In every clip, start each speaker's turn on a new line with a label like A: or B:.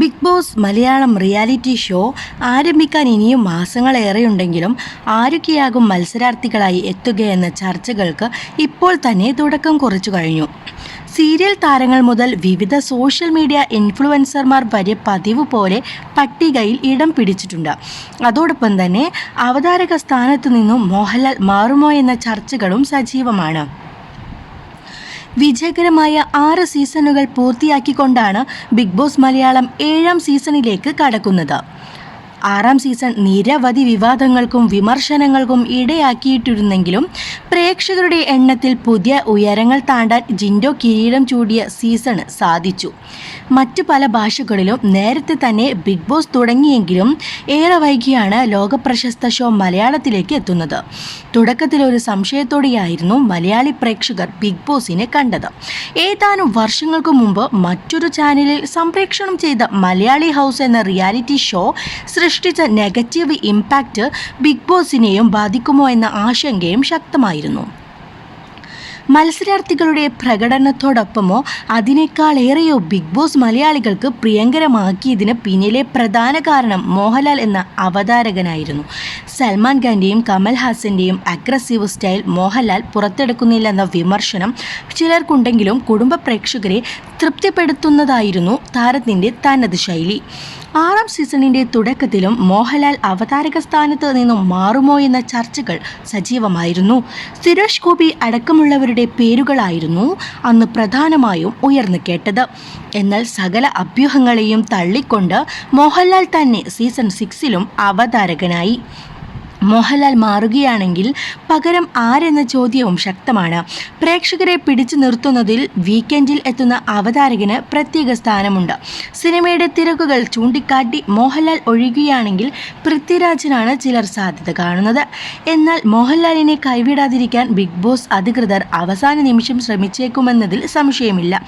A: Big boss Malayalam reality show ആരംഭിക്കാൻ ഇനിയും മാസങ്ങളേറെയുണ്ടെങ്കിലും ആരൊക്കെയാകും മത്സരാർത്ഥികളായി എത്തുകയെന്ന ചർച്ചകൾക്ക് ഇപ്പോൾ തന്നെ തുടക്കം കുറിച്ചു കഴിഞ്ഞു. സീരിയൽ താരങ്ങൾ മുതൽ വിവിധ സോഷ്യൽ മീഡിയ ഇൻഫ്ലുവൻസർമാർ വരെ പതിവ് പോലെ പട്ടികയിൽ ഇടം പിടിച്ചിട്ടുണ്ട്. അതോടൊപ്പം തന്നെ അവതാരക സ്ഥാനത്തു നിന്നും മോഹൻലാൽ മാറുമോ എന്ന ചർച്ചകളും സജീവമാണ്. വിജയകരമായ 6 സീസണുകൾ പൂർത്തിയാക്കിക്കൊണ്ടാണ് ബിഗ് ബോസ് മലയാളം 7ാം സീസണിലേക്ക് കടക്കുന്നത്. 6ാം സീസൺ നിരവധി വിവാദങ്ങൾക്കും വിമർശനങ്ങൾക്കും ഇടയാക്കിയിട്ടിരുന്നെങ്കിലും പ്രേക്ഷകരുടെ എണ്ണത്തിൽ പുതിയ ഉയരങ്ങൾ താണ്ടാൻ ജിൻഡോ കിരീടം ചൂടിയ സീസണ് സാധിച്ചു. മറ്റു പല ഭാഷകളിലും നേരത്തെ തന്നെ ബിഗ് ബോസ് തുടങ്ങിയെങ്കിലും ഏറെ വൈകിയാണ് ലോകപ്രശസ്ത ഷോ മലയാളത്തിലേക്ക് എത്തുന്നത്. തുടക്കത്തിൽ ഒരു സംശയത്തോടെയായിരുന്നു മലയാളി പ്രേക്ഷകർ ബിഗ് ബോസിനെ കണ്ടത്. ഏതാനും വർഷങ്ങൾക്ക് മുമ്പ് മറ്റൊരു ചാനലിൽ സംപ്രേഷണം ചെയ്ത മലയാളി ഹൗസ് എന്ന റിയാലിറ്റി ഷോ സൃഷ്ടിച്ച നെഗറ്റീവ് ഇമ്പാക്റ്റ് ബിഗ് ബോസിനെയും ബാധിക്കുമോ എന്ന ആശങ്കയും ശക്തമായിരുന്നു. മത്സരാർത്ഥികളുടെ പ്രകടനത്തോടൊപ്പമോ അതിനേക്കാളേറെയോ ബിഗ് ബോസ് മലയാളികൾക്ക് പ്രിയങ്കരമാക്കിയതിന് പിന്നിലെ പ്രധാന കാരണം മോഹൻലാൽ എന്ന അവതാരകനായിരുന്നു. സൽമാൻ ഖാൻ്റെയും കമൽ ഹാസൻ്റെയും അഗ്രസീവ് സ്റ്റൈൽ മോഹൻലാൽ പുറത്തെടുക്കുന്നില്ലെന്ന വിമർശനം ചിലർക്കുണ്ടെങ്കിലും കുടുംബ പ്രേക്ഷകരെ തൃപ്തിപ്പെടുത്തുന്നതായിരുന്നു താരത്തിൻ്റെ തനത് ശൈലി. 6ാം സീസണിൻ്റെ തുടക്കത്തിലും മോഹൻലാൽ അവതാരക സ്ഥാനത്ത് നിന്നും മാറുമോ എന്ന ചർച്ചകൾ സജീവമായിരുന്നു. സുരേഷ് ഗോപി അടക്കമുള്ളവരുടെ പേരുകളായിരുന്നു അന്ന് പ്രധാനമായും ഉയർന്നു കേട്ടത്. എന്നാൽ സകല അഭ്യൂഹങ്ങളെയും തള്ളിക്കൊണ്ട് മോഹൻലാൽ തന്നെ സീസൺ 6ലും അവതാരകനായി. മോഹൻലാൽ മാറുകയാണെങ്കിൽ പകരം ആരെന്ന ചോദ്യവും ശക്തമാണ്. പ്രേക്ഷകരെ പിടിച്ചു നിർത്തുന്നതിൽ വീക്കെൻഡിൽ എത്തുന്ന അവതാരകന് പ്രത്യേക സ്ഥാനമുണ്ട്. സിനിമയുടെ തിരക്കുകൾ ചൂണ്ടിക്കാട്ടി മോഹൻലാൽ ഒഴിയുകയാണെങ്കിൽ പൃഥ്വിരാജിനാണ് ചിലർ സാധ്യത കാണുന്നത്. എന്നാൽ മോഹൻലാലിനെ കൈവിടാതിരിക്കാൻ ബിഗ് ബോസ് അധികൃതർ അവസാന നിമിഷം ശ്രമിച്ചേക്കുമെന്നതിൽ സംശയമില്ല.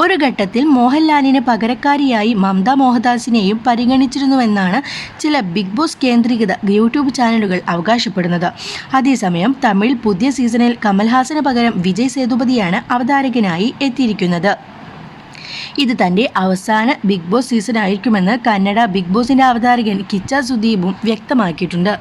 A: ഒരു ഘട്ടത്തിൽ മോഹൻലാലിന് പകരക്കാരിയായി മമത മോഹൻദാസിനെയും പരിഗണിച്ചിരുന്നുവെന്നാണ് ചില ബിഗ് ബോസ് കേന്ദ്രീകൃത യൂട്യൂബ് ചാനലുകൾ അവകാശപ്പെടുന്നത്. അതേസമയം തമിഴ് പുതിയ സീസണിൽ കമൽഹാസന് പകരം വിജയ് സേതുപതിയാണ് അവതാരകനായി എത്തിയിരിക്കുന്നത്. ഇത് തൻ്റെ അവസാന ബിഗ് ബോസ് സീസൺ ആയിരിക്കുമെന്ന് കന്നഡ ബിഗ് ബോസിൻ്റെ അവതാരകൻ കിച്ച സുദീപും വ്യക്തമാക്കിയിട്ടുണ്ട്.